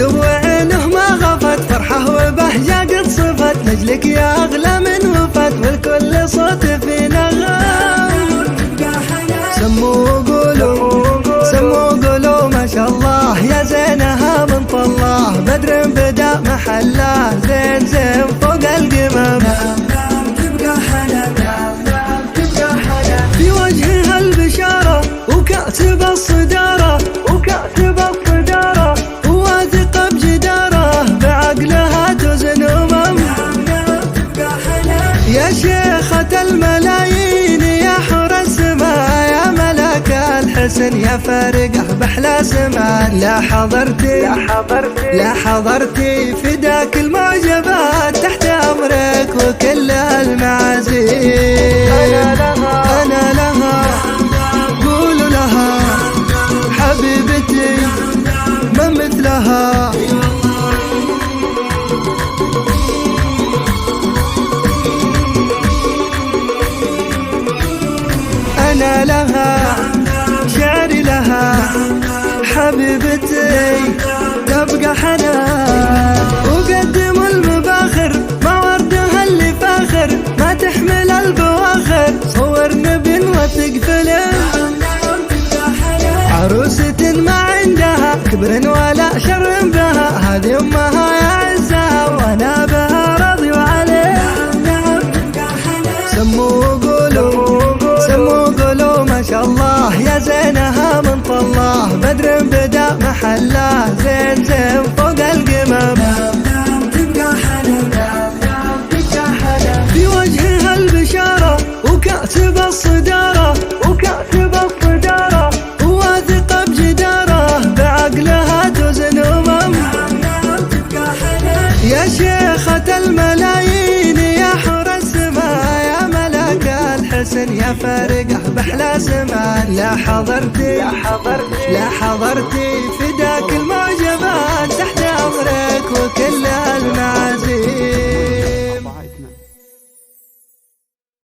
عقب وعينه ما غفت، فرحه وبهجة قد صفت، نجلك يا أغلى من وفت، والكل صوت في نغم. سموا قولوا ما شاء الله، يا زينها من طلاه، بدر بدا محله، زين فوق القمم. تبقى حلا في وجهها البشارة، وكاتب الصدارة وواثقة بجدارة، بعقلها توزن يا شيخة الملايين، يا حور السماء، يا ملك الحسن، يا فارقة بأحلى سمان. لا حضرتي فداك المعجبات، تحت أمرك وكل المعازيم. أنا لها قولوا لها حبيبتي ما مثلها. أنا لها شعري لها حبيبتي تبقى حنان، وقدموا المباخر ما وردها اللي فاخر، ما تحمل البواخر، صور نبي نوثق فيلم. عروسة ما عندها كبر ولا شر بها، هذه أمها يا عزها، وأنا بها راضي وعليه. سموا قولوا ما شاء الله، يا زينها من طلاه، بدر بدا محله، زين فوق القمم. تبقى حلا في وجهها البشارة، وكاتب الصدارة وواثقة بجدارة، بعقلها توزن يا شيخة الملايين، يا حور السماء، يا ملك الحسن، يا فارقة بأحلى سمان. لا حضرتي فداك المعجبات، تحت أمرك وكل المعازيم.